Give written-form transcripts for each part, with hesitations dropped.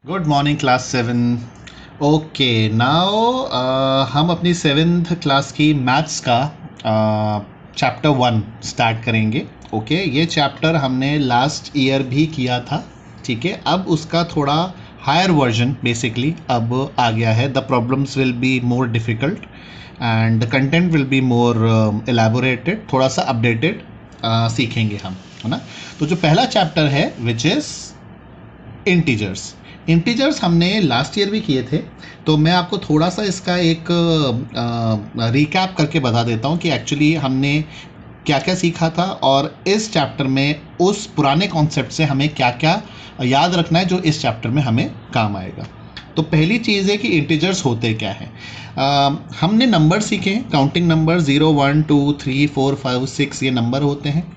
Good morning class 7। Okay now हम अपनी 7th class की मैथ्स का चैप्टर 1 स्टार्ट करेंगे। ओके ये चैप्टर हमने लास्ट ईयर भी किया था। ठीक है, अब उसका थोड़ा हायर वर्जन बेसिकली अब आ गया है। The problems will be more difficult and the content will be more elaborated, थोड़ा सा अपडेटेड सीखेंगे हम, है ना। तो जो पहला चैप्टर है विच इज़ इंटीजर्स। इंटीजर्स हमने लास्ट ईयर भी किए थे, तो मैं आपको थोड़ा सा इसका एक रिकैप करके बता देता हूँ कि एक्चुअली हमने क्या क्या सीखा था और इस चैप्टर में उस पुराने कॉन्सेप्ट से हमें क्या क्या याद रखना है जो इस चैप्टर में हमें काम आएगा। तो पहली चीज़ है कि इंटीजर्स होते क्या हैं। हमने नंबर सीखे, काउंटिंग नंबर 0 1 2 3 4 5 6 ये नंबर होते हैं।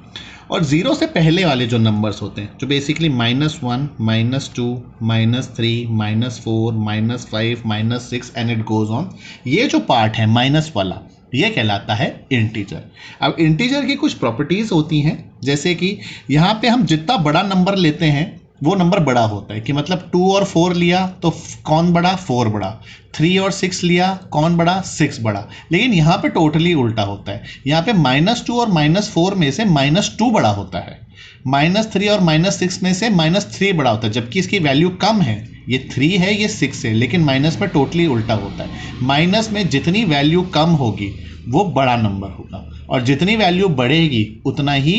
और ज़ीरो से पहले वाले जो नंबर्स होते हैं जो basically -1 -2 -3 -4 -5 -6 and it goes on, ये जो पार्ट है माइनस वाला ये कहलाता है इंटीजर। अब इंटीजर की कुछ प्रॉपर्टीज़ होती हैं, जैसे कि यहाँ पे हम जितना बड़ा नंबर लेते हैं वो नंबर बड़ा होता है, कि मतलब 2 और 4 लिया तो कौन बड़ा, 4 बड़ा। 3 और 6 लिया कौन बड़ा, 6 बड़ा। लेकिन यहाँ पे टोटली उल्टा होता है, यहाँ पे -2 और -4 में से -2 बड़ा होता है, -3 और -6 में से -3 बड़ा होता है, जबकि इसकी वैल्यू कम है, ये 3 है ये 6 है, लेकिन माइनस में टोटली उल्टा होता है। माइनस में जितनी वैल्यू कम होगी वो बड़ा नंबर होगा और जितनी वैल्यू बढ़ेगी उतना ही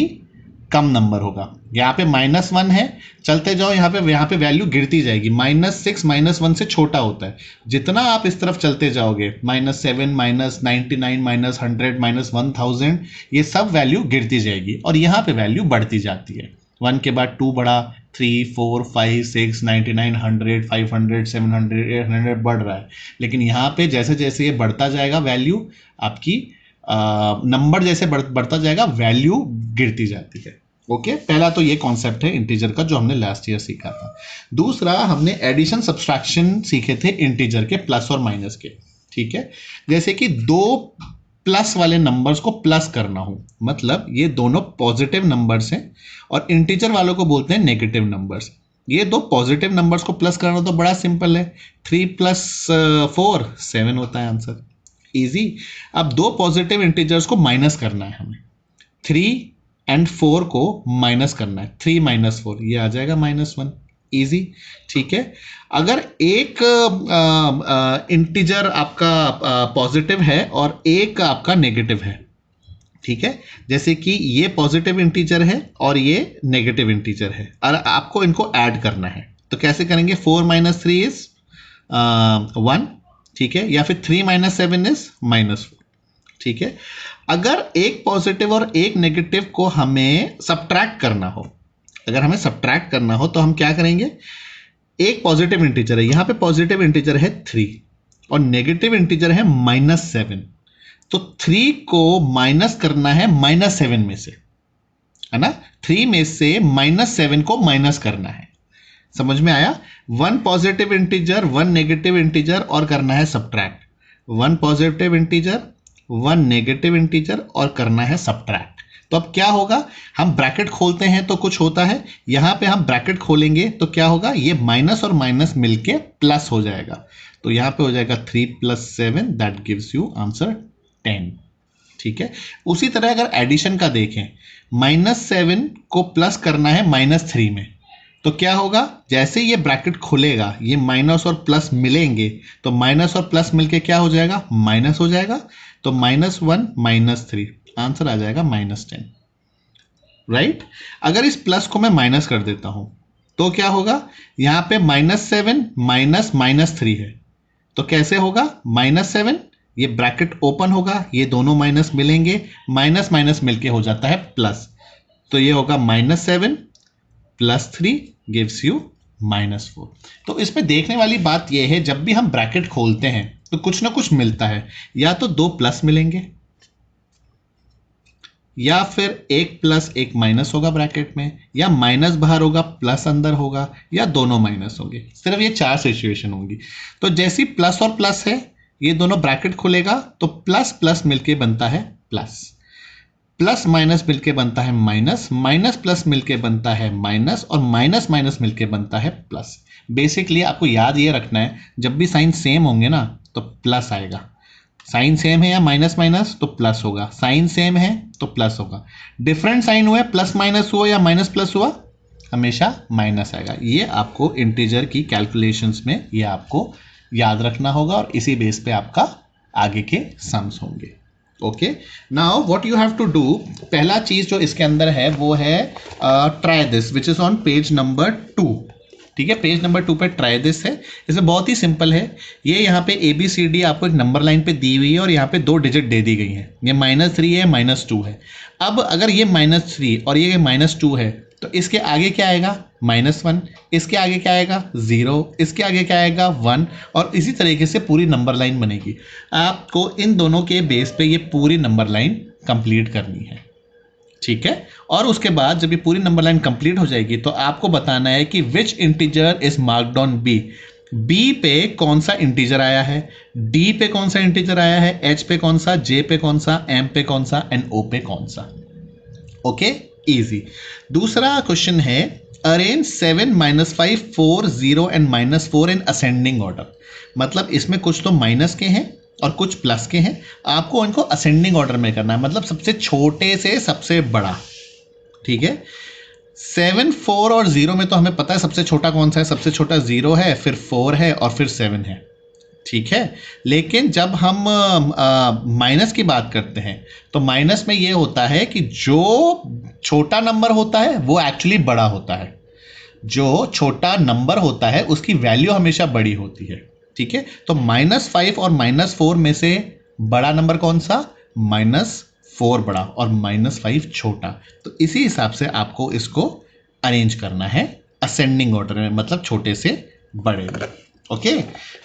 कम नंबर होगा। यहाँ पे -1 है, चलते जाओ यहाँ पे वैल्यू गिरती जाएगी। -6 -1 से छोटा होता है, जितना आप इस तरफ चलते जाओगे -7 -99 -100 -1000 ये सब वैल्यू गिरती जाएगी और यहाँ पे वैल्यू बढ़ती जाती है। 1 के बाद 2 बढ़ा, 3 4 5 6 99 100 500 700 800 बढ़ रहा है। लेकिन यहाँ पे जैसे जैसे ये बढ़ता जाएगा वैल्यू आपकी नंबर जैसे बढ़ता जाएगा वैल्यू गिरती जाती है। ओके, पहला तो ये कॉन्सेप्ट है इंटीजर का जो हमने लास्ट ईयर सीखा था। दूसरा हमने एडिशन सब्सट्रैक्शन सीखे थे इंटीजर के, प्लस और माइनस के। ठीक है, जैसे कि दो प्लस वाले नंबर्स को प्लस करना हो, मतलब ये दोनों पॉजिटिव नंबर्स हैं और इंटीजर वालों को बोलते हैं नेगेटिव नंबर्स। ये दो पॉजिटिव नंबर्स को प्लस करना तो बड़ा सिंपल है, 3 + 4 7 होता है आंसर, इजी। अब दो पॉजिटिव इंटीजर्स को माइनस करना है हमें, 3 और 4 को माइनस करना है, 3 - 4 ये आ जाएगा -1, इजी। ठीक है, अगर एक इंटीजर आपका पॉजिटिव है और एक आपका नेगेटिव है, ठीक है, जैसे कि ये पॉजिटिव इंटीजर है और ये नेगेटिव इंटीजर है और आपको इनको ऐड करना है, तो कैसे करेंगे, 4 - 3 इज 1, ठीक है, या फिर 3 - 7 इज -4। ठीक है, अगर एक पॉजिटिव और एक नेगेटिव को हमें सब्ट्रैक्ट करना हो, अगर हमें सब्ट्रैक्ट करना हो तो हम क्या करेंगे, एक पॉजिटिव इंटीजर है, यहां पे पॉजिटिव इंटीजर है 3 और नेगेटिव इंटीजर है -7, तो 3 को माइनस करना है -7 में से, है ना। 3 में से -7 को माइनस करना है, समझ में आया। 1 पॉजिटिव इंटीजर 1 नेगेटिव इंटीजर और करना है subtract, 1 positive integer 1 negative integer और करना है सब्ट्रैक्ट। तो अब क्या होगा, हम ब्रैकेट खोलते हैं तो कुछ होता है, यहां पे हम ब्रैकेट खोलेंगे तो क्या होगा, ये माइनस और माइनस मिलके प्लस हो जाएगा, तो यहां पे हो जाएगा 3 + 7 दैट गिव्स यू आंसर 10। ठीक है, उसी तरह अगर एडिशन का देखें, -7 को प्लस करना है -3 में, तो क्या होगा, जैसे ये ब्रैकेट खुलेगा ये माइनस और प्लस मिलेंगे, तो माइनस और प्लस मिलके क्या हो जाएगा, माइनस हो जाएगा, तो -1 - 3 आंसर आ जाएगा -10, राइट। अगर इस प्लस को मैं माइनस कर देता हूं तो क्या होगा, यहां पे -7 माइनस -3 है, तो कैसे होगा, -7 ये ब्रैकेट ओपन होगा, ये दोनों माइनस मिलेंगे, माइनस माइनस मिलके हो जाता है प्लस, तो ये होगा -7 + 3 गिव्स यू -4। तो इसमें देखने वाली बात यह है, जब भी हम ब्रैकेट खोलते हैं तो कुछ ना कुछ मिलता है, या तो 2 प्लस मिलेंगे या फिर 1 प्लस 1 माइनस होगा ब्रैकेट में, या माइनस बाहर होगा प्लस अंदर होगा, या दोनों माइनस होंगे। सिर्फ ये 4 सिचुएशन होंगी। तो जैसी प्लस और प्लस है, ये दोनों ब्रैकेट खुलेगा तो प्लस प्लस मिलके बनता है प्लस, प्लस माइनस मिलके बनता है माइनस, माइनस प्लस मिलके बनता है माइनस और माइनस माइनस मिलके बनता है प्लस। बेसिकली आपको याद ये रखना है, जब भी साइन सेम होंगे ना तो प्लस आएगा। साइन सेम है या माइनस माइनस तो प्लस होगा, साइन सेम है तो प्लस होगा। डिफरेंट साइन हुआ, प्लस माइनस हुआ या माइनस प्लस हुआ, हमेशा माइनस आएगा। ये आपको इंटीजर की कैलकुलेशंस में ये आपको याद रखना होगा और इसी बेस पे आपका आगे के सम्स होंगे। Okay, now what you have to do, पहला चीज जो इसके अंदर है वो है try this which is on page number 2। ठीक है, पेज नंबर 2 पे ट्राई दिस है। इसमें बहुत ही सिंपल है, ये यहाँ पे ABCD आपको एक नंबर लाइन पे दी हुई है और यहाँ पे 2 डिजिट दे दी गई है। ये -3 है, -2 है। अब अगर ये -3 और ये -2 है तो इसके आगे क्या आएगा, -1, इसके आगे क्या आएगा 0, इसके आगे क्या आएगा 1, और इसी तरीके से पूरी नंबर लाइन बनेगी। आपको इन दोनों के बेस पे ये पूरी नंबर लाइन कंप्लीट करनी है। ठीक है, और उसके बाद जब ये पूरी नंबर लाइन कंप्लीट हो जाएगी तो आपको बताना है कि which integer is marked on B. B पे कौन सा इंटीजर आया है, डी पे कौन सा इंटीजर आया है, एच पे कौन सा, जे पे कौन सा, एम पे कौन सा, एंड ओ पे कौन सा। Okay, easy. दूसरा क्वेश्चन है arrange 7, -5, 4, 0 and -4 in ascending order. मतलब इसमें कुछ तो माइनस के हैं और कुछ प्लस के हैं, आपको इनको असेंडिंग ऑर्डर में करना है, मतलब सबसे छोटे से सबसे बड़ा। ठीक है, 7, 4 और 0 में तो हमें पता है सबसे छोटा कौन सा है, सबसे छोटा 0 है, फिर 4 है और फिर 7 है। ठीक है, लेकिन जब हम माइनस की बात करते हैं तो माइनस में ये होता है कि जो छोटा नंबर होता है वो एक्चुअली बड़ा होता है, जो छोटा नंबर होता है उसकी वैल्यू हमेशा बड़ी होती है। ठीक है, तो -5 और -4 में से बड़ा नंबर कौन सा, -4 बड़ा और -5 छोटा। तो इसी हिसाब से आपको इसको अरेंज करना है असेंडिंग ऑर्डर में, मतलब छोटे से बड़े में। Okay,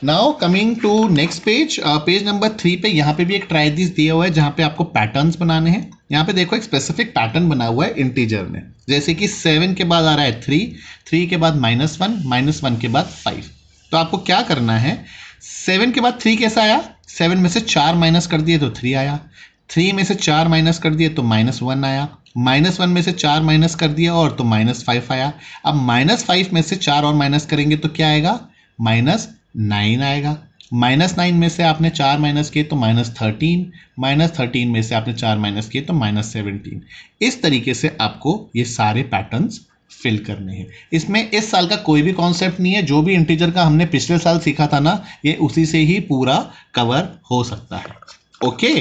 now coming to next page, page number 3 पे यहाँ पे भी एक ट्राई दिस दिया हुआ है जहाँ पे आपको पैटर्न्स बनाने हैं। यहाँ पे देखो एक स्पेसिफिक पैटर्न बना हुआ है इंटीजर में, जैसे कि 7 के बाद आ रहा है 3, 3 के बाद -1, -1 के बाद 5। तो आपको क्या करना है, 7 के बाद 3 कैसा आया, 7 में से 4 माइनस कर दिए तो 3 आया, 3 में से 4 माइनस कर दिए तो -1 आया, -1 में से 4 माइनस कर दिया और तो -5 आया। अब -5 में से 4 और माइनस करेंगे तो क्या आएगा, -9 आएगा। -9 में से आपने 4 माइनस किए तो -13, -13 में से आपने 4 माइनस किए तो -17। इस तरीके से आपको ये सारे पैटर्न्स फिल करने हैं। इसमें इस साल का कोई भी कॉन्सेप्ट नहीं है, जो भी इंटीजर का हमने पिछले साल सीखा था ना, ये उसी से ही पूरा कवर हो सकता है। Okay,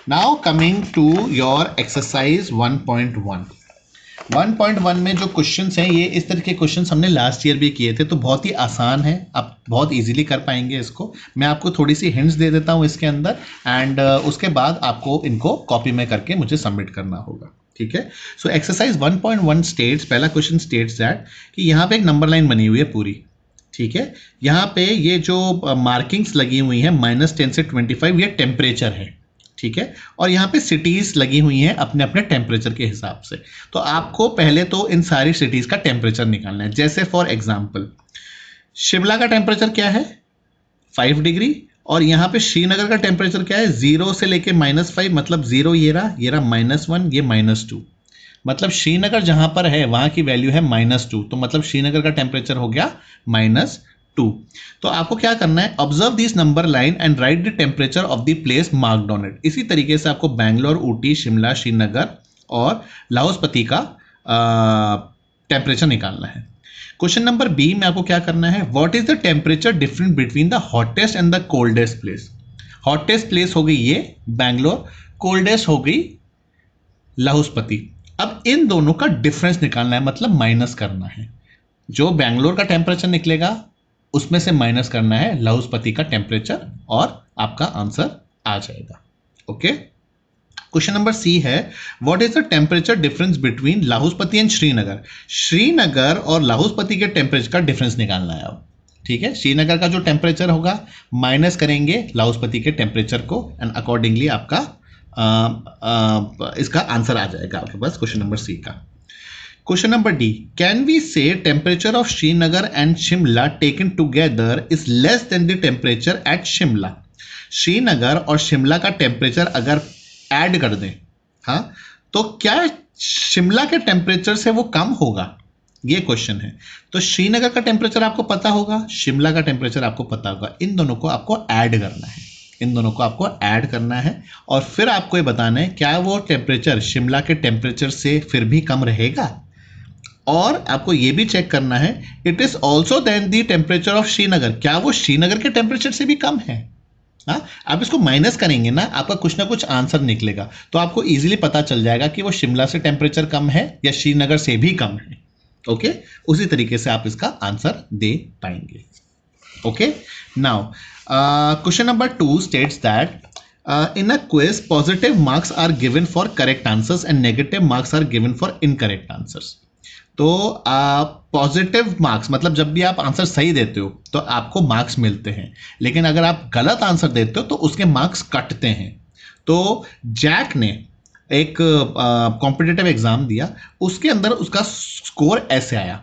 now coming to your exercise 1.1। 1.1 में जो क्वेश्चंस हैं ये इस तरह के क्वेश्चंस हमने लास्ट ईयर भी किए थे, तो बहुत ही आसान है, आप बहुत इजीली कर पाएंगे इसको। मैं आपको थोड़ी सी हिंट्स दे देता हूँ इसके अंदर, एंड उसके बाद आपको इनको कॉपी में करके मुझे सबमिट करना होगा। ठीक है, सो एक्सरसाइज 1.1 स्टेट्स, पहला क्वेश्चन स्टेट्स दैट कि यहाँ पे एक नंबर लाइन बनी हुई है पूरी। ठीक है, यहाँ पे ये जो मार्किंग्स लगी हुई हैं -10 से 25, ये टेम्परेचर है। ठीक है, और यहाँ पे सिटीज लगी हुई हैं अपने अपने टेम्परेचर के हिसाब से। तो आपको पहले तो इन सारी सिटीज का टेम्परेचर निकालना है। जैसे फॉर एग्जांपल शिमला का टेम्परेचर क्या है, 5 डिग्री, और यहाँ पे श्रीनगर का टेम्परेचर क्या है, 0 से लेके -5, मतलब 0 ये रहा, -1, ये -2। मतलब श्रीनगर जहाँ पर है वहाँ की वैल्यू है -2, तो मतलब श्रीनगर का टेम्परेचर हो गया -2। तो आपको क्या करना है, observe this number line and right the temperature of the place marked on it. इसी तरीके से आपको बैंगलोर, ऊटी, शिमला, श्रीनगर और लाहौल स्पीति का टेम्परेचर निकालना है। क्वेश्चन नंबर बी में आपको क्या करना है, what is the temperature difference between the hottest and the coldest place. Hottest place हो गई ये बैंगलोर, कोल्डेस्ट हो गई लाहौल स्पीति। अब इन दोनों का डिफरेंस निकालना है, मतलब माइनस करना है। जो बैंगलोर का टेम्परेचर निकलेगा उसमें से माइनस करना है लाहौल स्पीति का टेम्परेचर, और आपका आंसर आ जाएगा। ओके, क्वेश्चन नंबर सी है, what is the temperature difference between Lahaul Spiti and Srinagar. Srinagar और लाहौल स्पीति के टेम्परेचर का डिफरेंस निकालना है अब। ठीक है, श्रीनगर का जो टेम्परेचर होगा माइनस करेंगे लाहौल स्पीति के टेम्परेचर को, एंड अकॉर्डिंगली आपका इसका आंसर आ जाएगा आपके पास क्वेश्चन नंबर सी का। Question number D, can we say temperature of Srinagar and Shimla taken together is less than the temperature at Shimla. Srinagar और शिमला का टेम्परेचर अगर ऐड कर दें, हाँ, तो क्या शिमला के टेम्परेचर से वो कम होगा। ये क्वेश्चन है। तो श्रीनगर का टेम्परेचर आपको पता होगा, शिमला का टेम्परेचर आपको पता होगा, इन दोनों को आपको ऐड करना है, इन दोनों को आपको ऐड करना है और फिर आपको ये बताना है क्या वो टेम्परेचर शिमला के टेम्परेचर से फिर भी कम रहेगा, और आपको ये भी चेक करना है it is also then the temperature of Srinagar, क्या वो श्रीनगर के टेम्परेचर से भी कम है। हाँ, आप इसको माइनस करेंगे ना, आपका कुछ ना कुछ आंसर निकलेगा, तो आपको इजीली पता चल जाएगा कि वो शिमला से टेम्परेचर कम है या श्रीनगर से भी कम है। ओके, उसी तरीके से आप इसका आंसर दे पाएंगे। Okay, now question number 2 states that in a quiz positive marks are given for correct answers and negative marks are given for incorrect answers। तो पॉजिटिव मार्क्स मतलब जब भी आप आंसर सही देते हो तो आपको मार्क्स मिलते हैं, लेकिन अगर आप गलत आंसर देते हो तो उसके मार्क्स कटते हैं। तो जैक ने एक कॉम्पिटिटिव एग्जाम दिया, उसके अंदर उसका स्कोर ऐसे आया,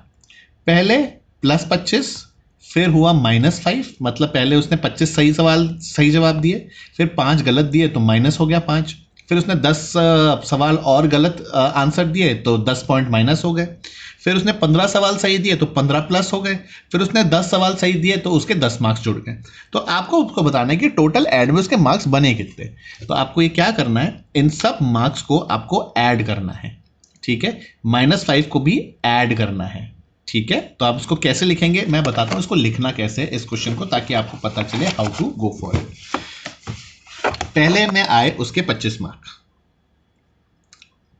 पहले +25, फिर हुआ -5, मतलब पहले उसने 25 सही जवाब दिए, फिर 5 गलत दिए तो माइनस हो गया 5, फिर उसने 10 सवाल और गलत आंसर दिए तो 10 पॉइंट माइनस हो गए, फिर उसने 15 सवाल सही दिए तो 15 प्लस हो गए, फिर उसने 10 सवाल सही दिए तो उसके 10 मार्क्स जुड़ गए। तो आपको उसको बताना है कि टोटल ऐड में उसके मार्क्स बने कितने। तो आपको ये क्या करना है, इन सब मार्क्स को आपको ऐड करना है, ठीक है, -5 को भी ऐड करना है, ठीक है। तो आप इसको कैसे लिखेंगे मैं बताता हूं, इसको लिखना कैसे इस क्वेश्चन को, ताकि आपको पता चले how to go for it. पहले में आए उसके 25 मार्क,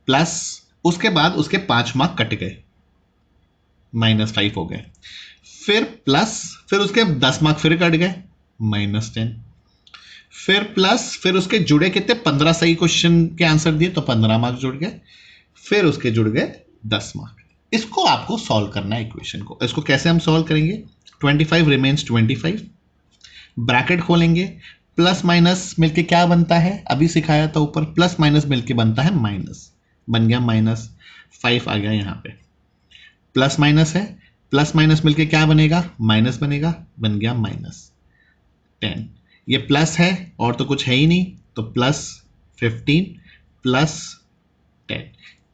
प्लस उसके बाद उसके 5 मार्क कट गए, -5 हो गए, फिर प्लस, फिर उसके 10 मार्क फिर कट गए, -10, फिर प्लस, फिर उसके जुड़े कितने, 15 सही क्वेश्चन के आंसर दिए तो 15 मार्क जुड़ गए, फिर उसके जुड़ गए 10 मार्क। इसको आपको सॉल्व करना है इक्वेशन को। इसको कैसे हम सॉल्व करेंगे, 25 रिमेन्स 25, ब्रैकेट खोलेंगे, प्लस माइनस मिलके क्या बनता है, अभी सिखाया था ऊपर, प्लस माइनस मिलके बनता है माइनस, बन गया -5 आ गया यहाँ पे, प्लस माइनस है, प्लस माइनस मिलके क्या बनेगा, माइनस बनेगा, बन गया -10, ये प्लस है और तो कुछ है ही नहीं, तो +15 +10,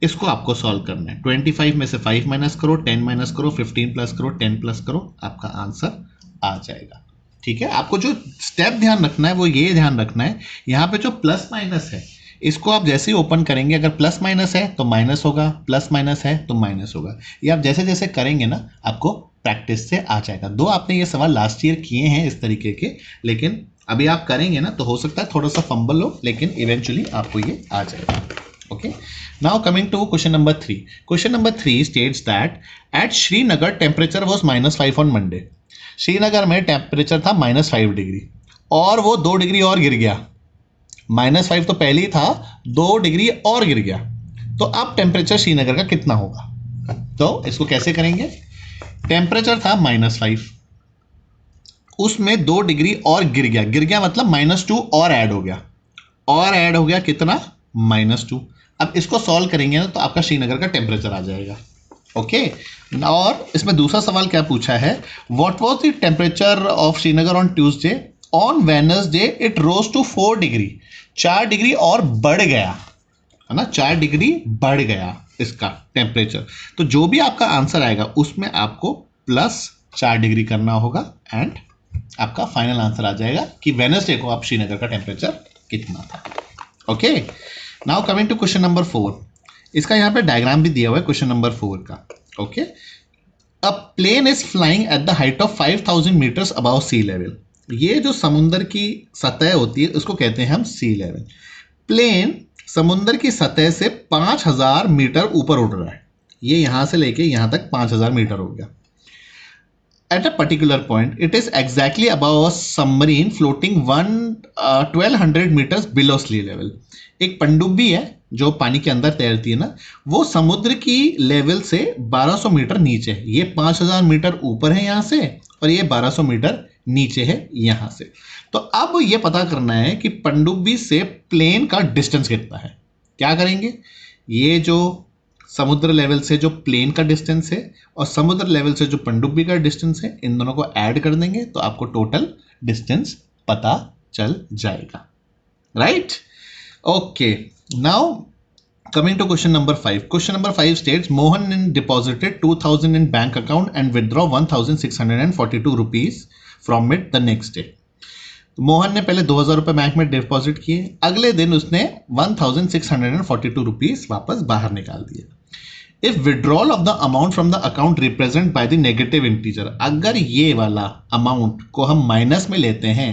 इसको आपको सॉल्व करना है। 25 में से 5 माइनस करो, 10 माइनस करो, 15 प्लस करो, 10 प्लस करो, आपका आंसर आ जाएगा, ठीक है। आपको जो स्टेप ध्यान रखना है वो ये ध्यान रखना है, यहाँ पे जो प्लस माइनस है इसको आप जैसे ही ओपन करेंगे, अगर प्लस माइनस है तो माइनस होगा, प्लस माइनस है तो माइनस होगा, ये आप जैसे जैसे करेंगे ना आपको प्रैक्टिस से आ जाएगा। दो आपने ये सवाल लास्ट ईयर किए हैं इस तरीके के, लेकिन अभी आप करेंगे ना तो हो सकता है थोड़ा सा फंबल हो, लेकिन इवेंचुअली आपको ये आ जाएगा। Okay, now coming to question number 3. Question number 3 states that at Srinagar temperature was -5 on Monday. Srinagar में टेम्परेचर था -5 डिग्री और वो 2 डिग्री और गिर गया, -5 तो पहले ही था, 2 डिग्री और गिर गया, तो अब टेम्परेचर श्रीनगर का कितना होगा। तो इसको कैसे करेंगे, टेम्परेचर था -5, उसमें 2 डिग्री और गिर गया मतलब -2 और ऐड हो गया कितना, -2। अब इसको सॉल्व करेंगे ना तो आपका श्रीनगर का टेम्परेचर आ जाएगा। ओके, और इसमें दूसरा सवाल क्या पूछा है, what was the temperature of Srinagar on Tuesday, on Wednesday it rose to 4 degree, 4 degree और बढ़ गया, है ना, 4 डिग्री बढ़ गया इसका टेम्परेचर। तो जो भी आपका आंसर आएगा उसमें आपको +4 डिग्री करना होगा एंड आपका फाइनल आंसर आ जाएगा कि वेडनेसडे को आप श्रीनगर का टेम्परेचर कितना था। Okay, now coming to question number 4, इसका यहाँ पे डायग्राम भी दिया हुआ है क्वेश्चन नंबर 4 का। Okay, a plane is flying at the height of 5000 metres above sea level, ये जो समुंदर की सतह होती है उसको कहते हैं हम सी लेवल। प्लेन समुंदर की सतह से 5000 मीटर ऊपर उड़ रहा है, ये यहाँ से लेके यहाँ तक 5000 मीटर हो गया। At a particular point, it is exactly above a submarine floating 1200 meters below sea level. एक पनडुब्बी है जो पानी के अंदर तैरती है ना, वो समुद्र की लेवल से 1200 मीटर नीचे है, ये 5000 मीटर ऊपर है यहाँ से और ये 1200 मीटर नीचे है यहाँ से। तो अब ये पता करना है कि पनडुब्बी से प्लेन का डिस्टेंस कितना है। क्या करेंगे, ये जो समुद्र लेवल से जो प्लेन का डिस्टेंस है और समुद्र लेवल से जो पनडुब्बी का डिस्टेंस है, इन दोनों को ऐड कर देंगे तो आपको टोटल डिस्टेंस पता चल जाएगा, right. Okay, now Coming to question number 5. Question number 5 states Mohan deposited 2000 in bank account and withdraw 1642 rupees from it the next day. Mohan ने पहले 2000 रुपए बैंक में डिपॉजिट किए, अगले दिन उसने 1642 रुपीस वापस बाहर निकाल दिए। If withdrawal of the amount from the account represent by the negative integer, अगर ये वाला अमाउंट को हम माइनस में लेते हैं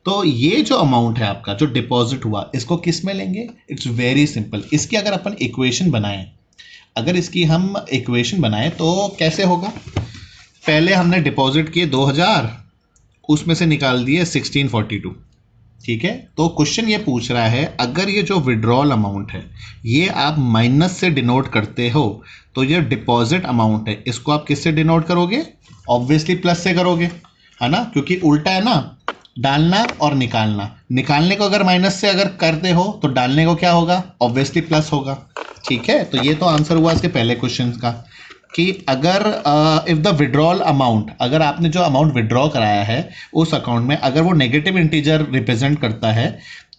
तो ये जो अमाउंट है आपका जो डिपॉजिट हुआ इसको किस में लेंगे? It's very simple. इसकी अगर अपन इक्वेशन बनाएं, अगर इसकी हम इक्वेशन बनाएं तो कैसे होगा? पहले हमने डिपॉजिट किए 2000, उसमें से निकाल दिए 1642, ठीक है। तो क्वेश्चन ये पूछ रहा है अगर ये जो विड्रॉल अमाउंट है ये आप माइनस से डिनोट करते हो तो ये डिपॉजिट अमाउंट है, इसको आप किससे डिनोट करोगे? ऑब्वियसली प्लस से करोगे, है ना, क्योंकि उल्टा है ना, डालना और निकालना। निकालने को अगर माइनस से अगर करते हो तो डालने को क्या होगा? ऑब्वियसली प्लस होगा, ठीक है। तो ये तो आंसर हुआ इसके पहले क्वेश्चन का कि अगर इफ द विड्रॉल अमाउंट, अगर आपने जो अमाउंट विड्रॉ कराया है उस अकाउंट में अगर वो नेगेटिव इंटीजर रिप्रेजेंट करता है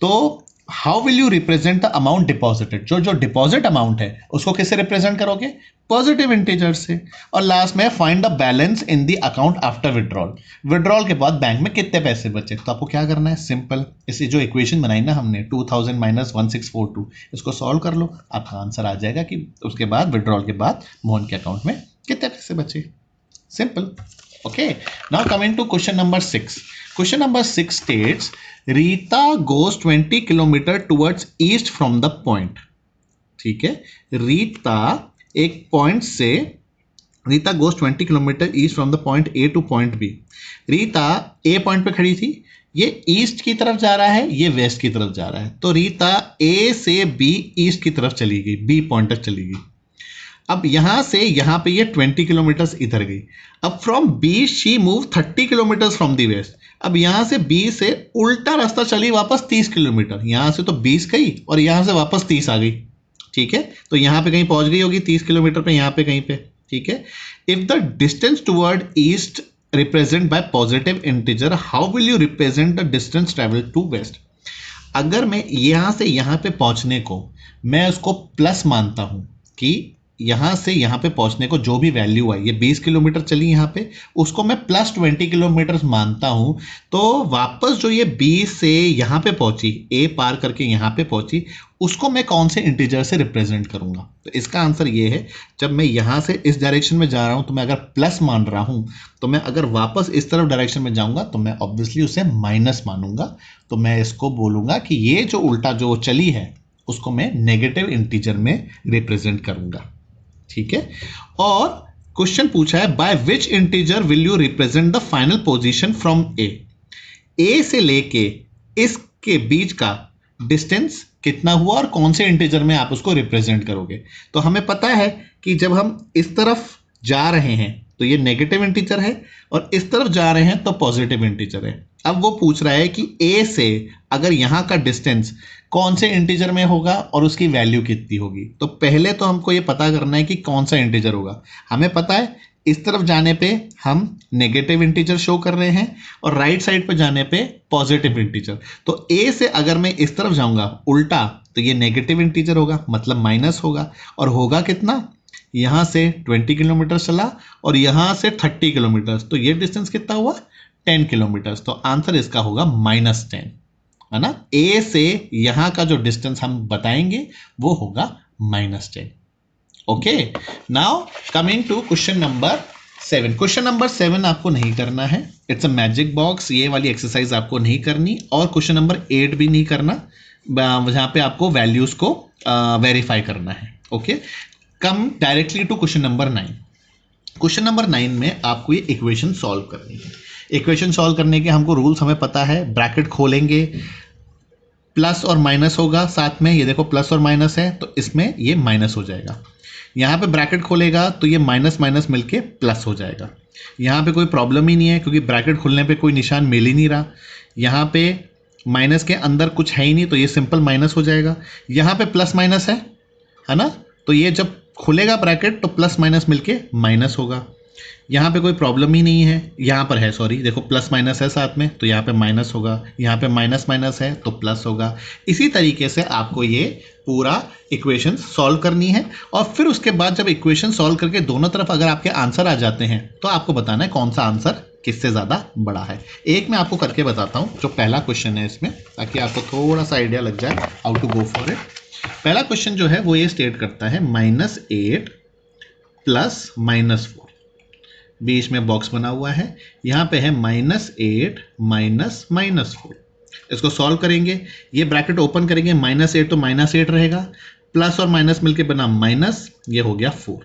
तो how will you represent the amount deposited? जो डिपॉजिट अमाउंट है उसको किससे रिप्रेजेंट करोगे? पॉजिटिव इंटीजर से। और लास्ट में find the balance in the account after withdrawal, withdrawal के बाद बैंक में कितने पैसे बचे। तो आपको क्या करना है? सिंपल, इसी जो इक्वेशन बनाई ना हमने 2000 माइनस 1642, इसको सॉल्व कर लो, आपका आंसर आ जाएगा कि उसके बाद विड्रॉल के बाद मोहन के अकाउंट में कितने पैसे बचे। Simple. Okay, now coming to question number 6. Question number 6 states Rita goes 20 kilometre towards east from the point, ठीक है। रीता एक पॉइंट से, Rita goes 20 kilometre east from the point A to point B. Rita A point पे खड़ी थी, ये ईस्ट की तरफ जा रहा है, ये वेस्ट की तरफ जा रहा है, तो रीता ए से बी ईस्ट की तरफ चली गई, बी पॉइंट तक चली गई। अब यहां से यहां पे ये 20 किलोमीटर्स इधर गई। अब from B she move 30 kilometres from the west. अब यहां से बी से उल्टा रास्ता चली वापस 30 किलोमीटर, यहां से तो 20 गई और यहां से वापस 30 आ गई, ठीक है। तो यहां पे कहीं पहुंच गई होगी 30 किलोमीटर पे, यहां पे कहीं पे, ठीक है। If the distance toward east represent by positive integer, how will you represent the distance travel to west? अगर मैं यहां से यहां पे पहुंचने को मैं उसको प्लस मानता हूं कि यहां से यहां पे पहुंचने को जो भी वैल्यू आई, ये 20 किलोमीटर चली यहां पे, उसको मैं प्लस 20 किलोमीटर मानता हूं, तो वापस जो ये 20 से यहां पे पहुंची, ए पार करके यहां पे पहुंची, उसको मैं कौन से इंटीजर से रिप्रेजेंट करूंगा? तो इसका आंसर ये है, जब मैं यहां से इस डायरेक्शन में जा रहा हूं तो मैं अगर प्लस मान रहा हूं, तो मैं अगर वापस इस तरफ डायरेक्शन में जाऊंगा तो मैं ऑब्वियसली उसे माइनस मानूंगा। तो मैं इसको बोलूंगा कि ये जो उल्टा जो चली है उसको मैं नेगेटिव इंटीजर में रिप्रेजेंट करूंगा, ठीक है। और क्वेश्चन पूछा है by which integer will you represent the final position from A से लेके इसके बीच का डिस्टेंस कितना हुआ और कौन से इंटीजर में आप उसको रिप्रेजेंट करोगे। तो हमें पता है कि जब हम इस तरफ जा रहे हैं तो ये नेगेटिव इंटीजर है और इस तरफ जा रहे हैं तो पॉजिटिव इंटीजर है। अब वो पूछ रहा है कि ए से अगर यहां का डिस्टेंस कौन से इंटीजर में होगा और उसकी वैल्यू कितनी होगी। तो पहले तो हमको ये पता करना है कि कौन सा इंटीजर होगा। हमें पता है इस तरफ जाने पे हम नेगेटिव इंटीजर शो कर रहे हैं और राइट साइड पे जाने पे पॉजिटिव इंटीजर। तो ए से अगर मैं इस तरफ जाऊंगा उल्टा तो ये नेगेटिव इंटीजर होगा, मतलब माइनस होगा, और होगा कितना? यहां से 20 किलोमीटर चला और यहां से 30 किलोमीटर, तो ये डिस्टेंस कितना हुआ? 10 किलोमीटर। तो आंसर इसका होगा -10, है ना। ए से यहां का जो डिस्टेंस हम बताएंगे वो होगा -10। Okay, now coming to question number 7. Question number 7 आपको नहीं करना है, इट्स अ मैजिक बॉक्स। ये वाली एक्सरसाइज आपको नहीं करनी और क्वेश्चन नंबर 8 भी नहीं करना, जहां पे आपको वैल्यूज को वेरीफाई करना है। Okay, come directly to question number 9. Question number 9 में आपको ये इक्वेशन सॉल्व करनी है। इक्वेशन सॉल्व करने के हमको रूल्स हमें पता है। ब्रैकेट खोलेंगे, प्लस और माइनस होगा साथ में, ये देखो प्लस और माइनस है तो इसमें ये माइनस हो जाएगा। यहाँ पे ब्रैकेट खोलेगा तो ये माइनस माइनस मिलके प्लस हो जाएगा। यहाँ पे कोई प्रॉब्लम ही नहीं है क्योंकि ब्रैकेट खुलने पे कोई निशान मिल ही नहीं रहा। यहाँ पे माइनस के अंदर कुछ है ही नहीं तो ये सिंपल माइनस हो जाएगा। यहाँ पे प्लस माइनस है ना, तो ये जब खुलेगा ब्रैकेट तो प्लस माइनस मिलके माइनस होगा। यहाँ पे कोई प्रॉब्लम ही नहीं है, यहाँ पर है सॉरी, देखो प्लस माइनस है साथ में, तो यहाँ पे माइनस होगा, यहाँ पे माइनस माइनस है तो प्लस होगा। इसी तरीके से आपको ये पूरा इक्वेशन सॉल्व करनी है, और फिर उसके बाद जब इक्वेशन सॉल्व करके दोनों तरफ अगर आपके आंसर आ जाते हैं तो आपको बताना है कौन सा आंसर किससे ज़्यादा बड़ा है। एक मैं आपको करके बताता हूँ, जो पहला क्वेश्चन है इसमें, ताकि आपको थोड़ा सा आइडिया लग जाए how to go for it. पहला क्वेश्चन जो है वो ये स्टेट करता है -8 प्लस -4, बीच में बॉक्स बना हुआ है, यहाँ पे है -8 माइनस -4। इसको सॉल्व करेंगे, ये ब्रैकेट ओपन करेंगे, -8 तो -8 रहेगा, प्लस और माइनस मिलके बना माइनस, ये हो गया 4,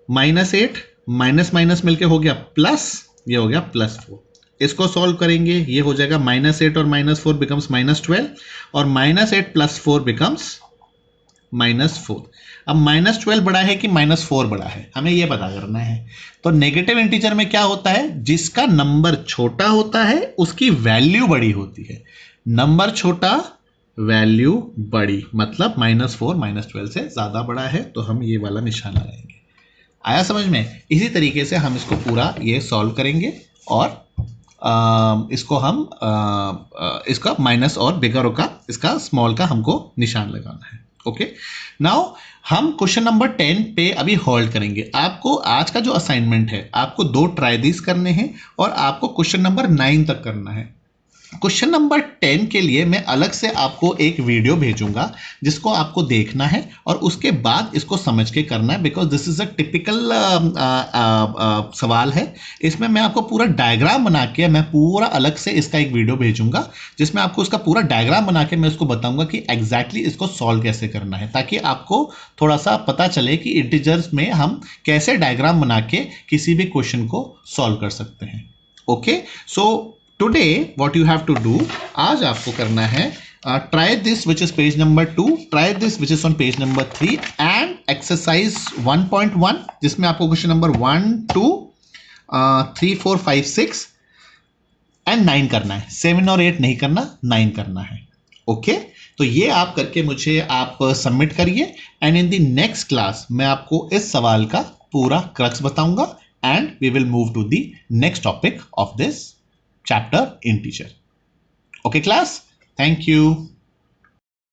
-8 माइनस माइनस मिलके हो गया प्लस, ये हो गया +4। इसको सॉल्व करेंगे, ये हो जाएगा -8 और -4 बिकम्स -12, और -8 + 4 बिकम्स -4। अब -12 बड़ा है कि -4 बड़ा है, हमें यह पता करना है। तो नेगेटिव इंटीजर में क्या होता है, जिसका नंबर छोटा होता है उसकी वैल्यू बड़ी होती है। नंबर छोटा वैल्यू बड़ी, मतलब -4 -12 से ज्यादा बड़ा है, तो हम ये वाला निशान लगाएंगे। आया समझ में? इसी तरीके से हम इसको पूरा ये सॉल्व करेंगे, और इसको हम इसका माइनस और बिगर का, इसका स्मॉल का हमको निशान लगाना है। ओके, नाउ हम क्वेश्चन नंबर 10 पे अभी होल्ड करेंगे। आपको आज का जो असाइनमेंट है, आपको 2 ट्राई दिस करने हैं, और आपको क्वेश्चन नंबर 9 तक करना है। क्वेश्चन नंबर 10 के लिए मैं अलग से आपको एक वीडियो भेजूंगा, जिसको आपको देखना है और उसके बाद इसको समझ के करना है, because this is a typical सवाल है। इसमें मैं आपको पूरा डायग्राम बना के, मैं पूरा अलग से इसका एक वीडियो भेजूंगा, जिसमें आपको उसका पूरा डायग्राम बना के मैं उसको बताऊंगा कि एग्जैक्टली इसको सॉल्व कैसे करना है, ताकि आपको थोड़ा सा पता चले कि इंटीजर्स में हम कैसे डायग्राम बना के किसी भी क्वेश्चन को सॉल्व कर सकते हैं। Okay, so today what you have to do, आज आपको करना है try this which is page number 2, try this which is on page number 3, and exercise 1.1, जिसमें आपको क्वेश्चन नंबर 1 2 3 4 5 6 एंड 9 करना है। 7 और 8 नहीं करना, 9 करना है। ओके, तो ये आप करके मुझे आप सबमिट करिए, and in the next class मैं आपको इस सवाल का पूरा क्रक्स बताऊंगा, and we will move to the next topic of this chapter integer. Okay class, thank you.